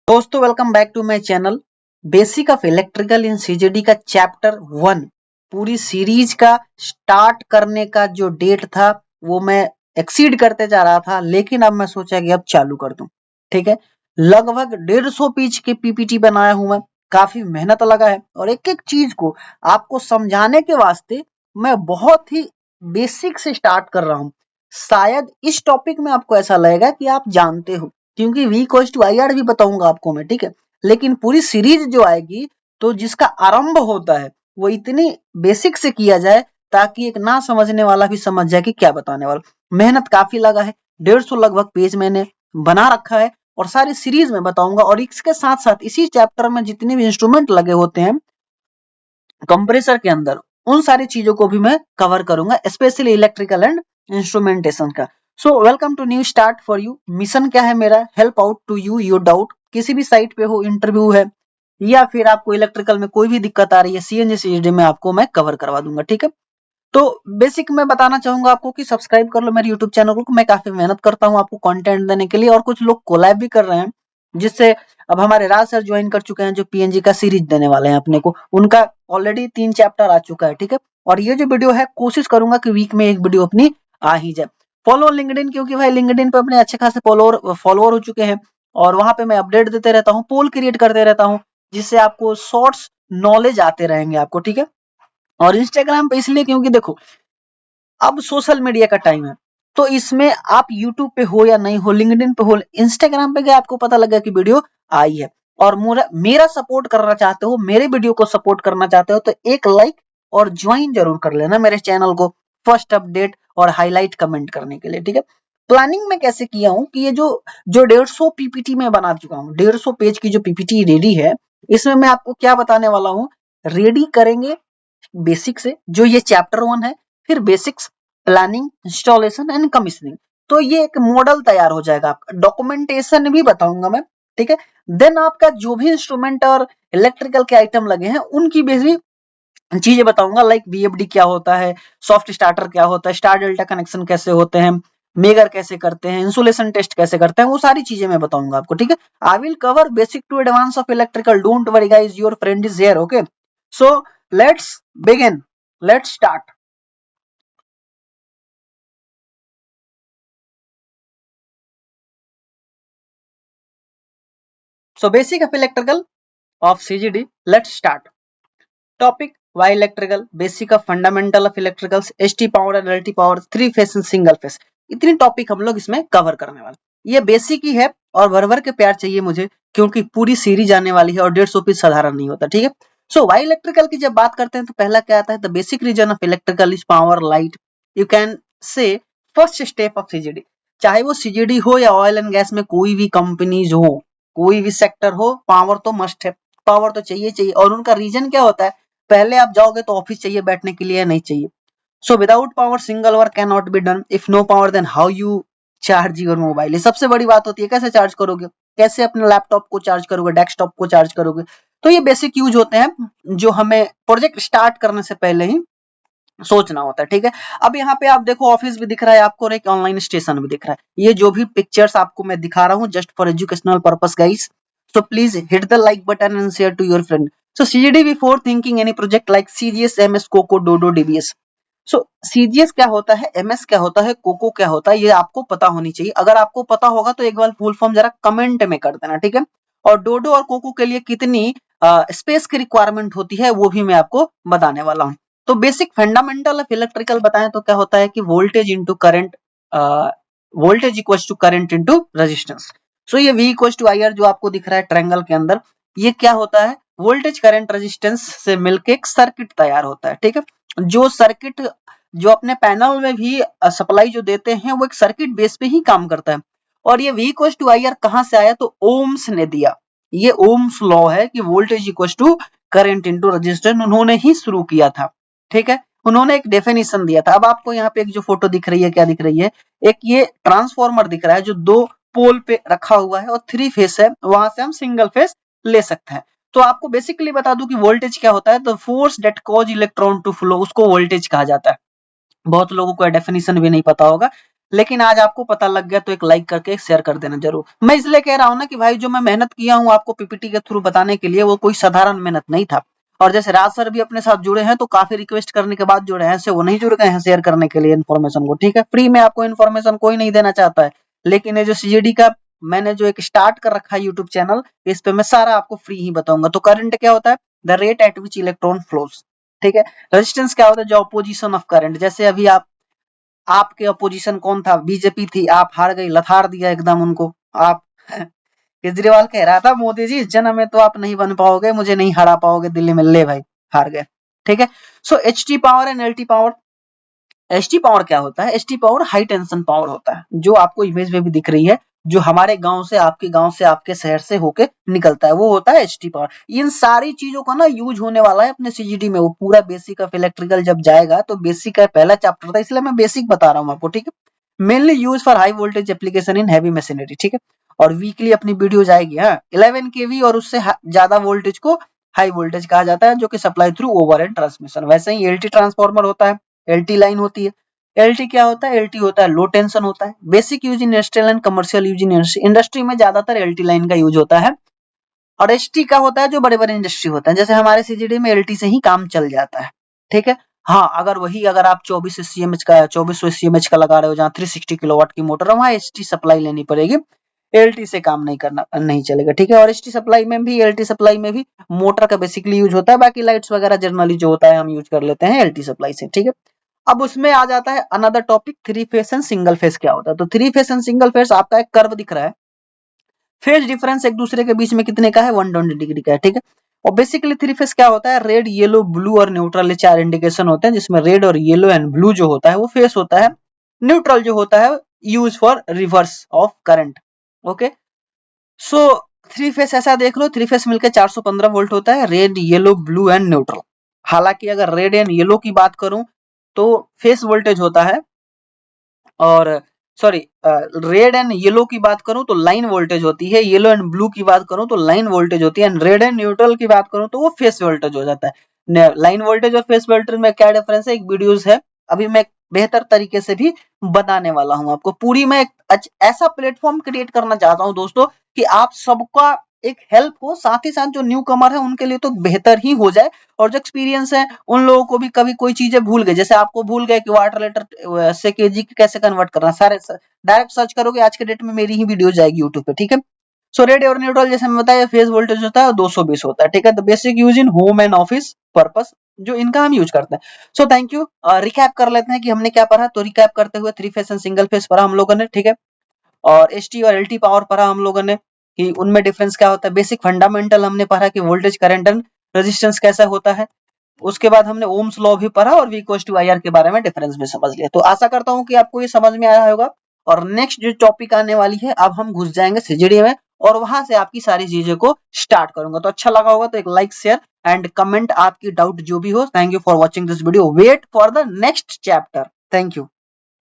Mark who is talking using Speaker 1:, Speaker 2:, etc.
Speaker 1: दोस्तों welcome back to my channel. Basic of electrical in CGD का chapter 1 पूरी series का स्टार्ट करने का जो डेट था वो मैं एक्सीड करते जा रहा था, लेकिन अब मैं सोचा कि अब चालू कर दूं। ठीक है, लगभग 150 पेज के पीपीटी बनाया हूं मैं। काफी मेहनत लगा है और एक एक चीज को आपको समझाने के वास्ते मैं बहुत ही बेसिक से स्टार्ट कर रहा हूं। शायद इस टॉपिक में आपको ऐसा लगेगा कि आप जानते हो, क्योंकि v equals to I R भी बताऊंगा आपको मैं। ठीक है, लेकिन पूरी सीरीज जो आएगी तो जिसका आरंभ होता है वो इतनी बेसिक से किया जाए ताकि एक ना समझने वाला भी समझ जाए कि क्या बताने वाला। मेहनत काफी लगा है, 150 लगभग पेज मैंने बना रखा है और सारी सीरीज में बताऊंगा। और इसके साथ साथ इसी चैप्टर में जितने भी इंस्ट्रूमेंट लगे होते हैं कंप्रेसर के अंदर, उन सारी चीजों को भी मैं कवर करूंगा, स्पेशली इलेक्ट्रिकल एंड इंस्ट्रूमेंटेशन का। So welcome to new start for you. Mission क्या है मेरा? Help out to you your doubt. किसी भी साइट पे हो, इंटरव्यू है या फिर आपको इलेक्ट्रिकल में कोई भी दिक्कत आ रही है, सीएनजी सीएचडी में आपको मैं कवर करवा दूंगा। ठीक है, तो बेसिक मैं बताना चाहूंगा आपको कि सब्सक्राइब कर लो मेरे यूट्यूब चैनल को। मैं काफी मेहनत करता हूँ आपको कंटेंट देने के लिए, और कुछ लोग कोलैब भी कर रहे हैं, जिससे अब हमारे राज सर ज्वाइन कर चुके हैं जो पीएनजी का सीरीज देने वाले हैं अपने को। उनका ऑलरेडी 3 चैप्टर आ चुका है। ठीक है, और ये जो वीडियो है कोशिश करूंगा कि वीक में एक वीडियो अपनी आ ही जाए। फॉलो लिंक्डइन, क्योंकि भाई लिंक्डइन पे अपने अच्छे खासे फॉलोअर हो चुके हैं और वहां पे मैं अपडेट देते रहता हूँ, पोल क्रिएट करते रहता हूँ, जिससे आपको शॉर्ट्स नॉलेज आते रहेंगे आपको। ठीक है, और इंस्टाग्राम पे इसलिए क्योंकि देखो अब सोशल मीडिया का टाइम है, तो इसमें आप यूट्यूब पे हो या नहीं हो, लिंक्डइन पे हो, इंस्टाग्राम पे गए आपको पता लगा कि वीडियो आई है और मेरा सपोर्ट करना चाहते हो, मेरे वीडियो को सपोर्ट करना चाहते हो, तो एक लाइक और ज्वाइन जरूर कर लेना मेरे चैनल को फर्स्ट अपडेट और हाईलाइट कमेंट करने के लिए। ठीक है, प्लानिंग में कैसे किया हूं कि ये जो जो 150 पीपीटी में बना चुका हूं, 150 पेज की जो पीपीटी रेडी है, इसमें मैं आपको क्या बताने वाला हूं। रेडी करेंगे बेसिक से, जो ये चैप्टर 1 है, फिर basics, planning, installation and commissioning. तो ये एक मॉडल तैयार हो जाएगा आपका। डॉक्यूमेंटेशन भी बताऊंगा मैं। ठीक है, देन आपका जो भी इंस्ट्रूमेंट और इलेक्ट्रिकल के आइटम लगे हैं उनकी भी चीजें बताऊंगा, लाइक वीएफडी क्या होता है, सॉफ्ट स्टार्टर क्या होता है, स्टार डेल्टा कनेक्शन कैसे होते हैं, मेगर कैसे करते हैं, इंसुलेशन टेस्ट कैसे करते हैं, वो सारी चीजें मैं बताऊंगा आपको। ठीक है, I will cover basic to advance of electrical. Don't worry guys, your friend is here. Okay, so let's begin, let's start. So basic of electrical of CGD. Let's start. Topic: why electrical, basic of fundamental of electricals, ST power and LT power, three phase and single phase. इतनी topic हम लोग इसमें cover करने वाले। ये basic ही है और भर भर के प्यार चाहिए मुझे, क्योंकि पूरी सीरीज आने वाली है और 150 पीस साधारण नहीं होता। ठीक है, सो वाई इलेक्ट्रिकल की जब बात करते हैं तो पहला क्या आता है? The basic reason of electrical is power light. You can say first step of CGD. चाहे वो सीजीडी हो या ऑयल एंड गैस में कोई भी कंपनीज हो, कोई भी सेक्टर हो, पावर तो मस्ट है, पावर तो चाहिए चाहिए। और उनका रीजन क्या होता है? पहले आप जाओगे तो ऑफिस चाहिए बैठने के लिए, नहीं चाहिए। So without power single work can not be done. If no power then how you charge your mobile. ये सबसे बड़ी बात होती है, कैसे चार्ज करोगे, कैसे अपने लैपटॉप को चार्ज करोगे, डेस्कटॉप को चार्ज करोगे। तो ये बेसिक यूज होते हैं जो हमें प्रोजेक्ट स्टार्ट करने से पहले ही सोचना होता है। ठीक है, अब यहाँ पे आप देखो ऑफिस भी दिख रहा है आपको और एक ऑनलाइन स्टेशन भी दिख रहा है। ये जो भी पिक्चर्स आपको मैं दिखा रहा हूँ just for educational purpose guys. So please hit the like button and share to your friend. So CGD before thinking any project like CGS, MS, COCO, DODO, DBS. So CGS क्या होता है, MS क्या होता है, COCO क्या होता है, ये आपको पता होनी चाहिए। अगर आपको पता होगा तो एक बार फुल फॉर्म जरा कमेंट में कर देना। ठीक है, और डोडो और कोको के लिए कितनी स्पेस की रिक्वायरमेंट होती है वो भी मैं आपको बताने वाला हूँ। तो बेसिक फंडामेंटल ऑफ इलेक्ट्रिकल बताएं तो क्या होता है कि voltage into current, voltage equals to current into resistance. So ये V equals to I R जो आपको दिख रहा है ट्रायंगल के अंदर, ये क्या होता है? वोल्टेज करंट रेजिस्टेंस से मिलके एक सर्किट तैयार होता है। ठीक है, जो सर्किट जो अपने पैनल में भी सप्लाई जो देते हैं वो एक सर्किट बेस पे ही काम करता है। और ये V equals to I R कहां से आया? तो ओम्स ने दिया। ये ओम्स लॉ है कि voltage equals to current into resistance उन्होंने ही शुरू किया था। ठीक है, उन्होंने एक डेफिनेशन दिया था। अब आपको यहाँ पे एक जो फोटो दिख रही है, क्या दिख रही है? एक ये ट्रांसफॉर्मर दिख रहा है जो 2 पोल पे रखा हुआ है और 3 फेस है, वहां से हम सिंगल फेस ले सकते हैं। तो आपको बेसिकली बता दूं कि वोल्टेज क्या होता है, तो force that cause electron to flow, उसको वोल्टेज कहा जाता है। बहुत लोगों को डेफिनेशन भी नहीं पता होगा, लेकिन आज आपको पता लग गया तो एक लाइक करके एक शेयर कर देना जरूर। मैं इसलिए कह रहा हूं ना कि भाई जो मैं मेहनत किया हूं आपको पीपीटी के थ्रू बताने के लिए वो कोई साधारण मेहनत नहीं था। और जैसे राज सर भी अपने साथ जुड़े हैं तो काफी रिक्वेस्ट करने के बाद जुड़े हैं, ऐसे वो नहीं जुड़ गए हैं शेयर करने के लिए इन्फॉर्मेशन को, ठीक है। फ्री में आपको इन्फॉर्मेशन कोई नहीं देना चाहता है, लेकिन ये जो सीजीडी का मैंने जो एक स्टार्ट कर रखा है यूट्यूब चैनल, इस पे मैं सारा आपको फ्री ही बताऊंगा। तो करंट क्या होता है, the rate at which electron flows, ठीक है। रेजिस्टेंस क्या होता है, जो अपोजिशन ऑफ करंट, जैसे अभी आपके अपोजिशन कौन था, बीजेपी थी, आप हार गई, लथार दिया एकदम उनको आप केजरीवाल कह रहा था मोदी जी इस जन्म में तो आप नहीं बन पाओगे, मुझे नहीं हरा पाओगे दिल्ली में, ले भाई हार गए, ठीक है। So H T power and L T power. H T power क्या होता है, H T power high tension power होता है, जो आपको इमेज में भी दिख रही है, जो हमारे गांव से आपके शहर से होके निकलता है, वो होता है एच टी पावर। इन सारी चीजों का ना यूज होने वाला है अपने सीजीडी में, वो पूरा बेसिक ऑफ इलेक्ट्रिकल जब जाएगा तो बेसिक का पहला चैप्टर था, इसलिए मैं बेसिक बता रहा हूँ आपको, ठीक है। Mainly use for high voltage application in heavy machinery, ठीक है। और वीकली अपनी वीडियो जाएगी, हाँ 11 केवी और उससे ज्यादा वोल्टेज को हाई वोल्टेज कहा जाता है, जो कि सप्लाई थ्रू ओवरहेड ट्रांसमिशन। वैसे ही एलटी ट्रांसफार्मर होता है, एलटी लाइन होती है। एलटी क्या होता है, एलटी होता है लो टेंशन होता है, basic use in industrial and commercial use in industry में ज्यादातर एलटी लाइन का यूज होता है। और एचटी का होता है जो बड़े बड़े इंडस्ट्री होते हैं, जैसे हमारे सीजीडी में एलटी से ही काम चल जाता है, ठीक है। हाँ अगर आप 2400 सीएमएच का लगा रहे हो, जहाँ 360 किलोवाट की मोटर है, वहाँ एचटी सप्लाई लेनी पड़ेगी, एलटी से काम नहीं चलेगा, ठीक है। और एचटी सप्लाई में भी, एलटी सप्लाई में भी मोटर का बेसिकली यूज होता है, बाकी लाइट्स वगैरह जनरली जो होता है हम यूज कर लेते हैं एलटी सप्लाई से, ठीक है। अब उसमें आ जाता है another topic, three phase and single phase क्या होता है। तो three phase and single phase, आपका एक कर्व दिख रहा है, फेज डिफरेंस एक दूसरे के बीच में कितने का है, 120 डिग्री का है, ठीक है। और बेसिकली थ्री फेस क्या होता है, रेड येलो ब्लू और न्यूट्रल, ये चार इंडिकेशन होते हैं, जिसमें रेड और येलो एंड ब्लू जो होता है वो फेस होता है, न्यूट्रल जो होता है use for reverse of current, okay. So three phase ऐसा देख लो, थ्री फेस मिलकर 415 वोल्ट होता है, red yellow blue and neutral. हालांकि अगर रेड एंड येलो की बात करूं तो फेस वोल्टेज होता है, और सॉरी रेड एंड येलो की बात करूं तो लाइन वोल्टेज होती है, येलो एंड ब्लू की बात करूं तो लाइन वोल्टेज होती है, एंड रेड एंड न्यूट्रल की बात करूं तो वो फेस वोल्टेज हो जाता है। लाइन वोल्टेज और फेस वोल्टेज में क्या डिफरेंस है, एक वीडियोस है, अभी मैं बेहतर तरीके से भी बताने वाला हूं आपको। पूरी मैं एक ऐसा प्लेटफॉर्म क्रिएट करना चाहता हूं दोस्तों कि आप सबका एक हेल्प हो, साथ ही साथ जो न्यू कमर है उनके लिए तो बेहतर ही हो जाए, और जो एक्सपीरियंस है उन लोगों को भी, कभी कोई चीजें भूल गए, जैसे आपको भूल गए कि वाटर लीटर से केजी कैसे कन्वर्ट करना, सारे डायरेक्ट सर्च करोगे आज के डेट में मेरी ही वीडियो जाएगी यूट्यूब पे, ठीक है। सो रेड और न्यूट्रल जैसे मैं बताया, फेज वोल्टेज होता है 220 होता है, ठीक है। तो basic use in home and office purpose जो इनका हम यूज करते हैं। So thank you. रिकैप कर लेते हैं कि हमने क्या पढ़ा। तो रिकैप करते हुए three phase and single phase पढ़ा हम लोगों ने, ठीक है। और एचटी और एलटी पावर पढ़ा हम लोगों ने कि उनमें डिफरेंस क्या होता है। बेसिक फंडामेंटल हमने पढ़ा कि वोल्टेज करंट एंड रेजिस्टेंस कैसा होता है। उसके बाद हमने ओम्स लॉ भी पढ़ा और V इक्वल्स टू IR के बारे में डिफरेंस भी समझ लिया। तो आशा करता हूं कि आपको ये समझ में आया होगा। और नेक्स्ट जो टॉपिक आने वाली है, अब हम घुस जाएंगे सीजीडी में और वहां से आपकी सारी चीजें को स्टार्ट करूंगा। तो अच्छा लगा होगा तो एक लाइक शेयर एंड कमेंट आपकी डाउट जो भी हो। Thank you for watching this video, wait for the next chapter. Thank you.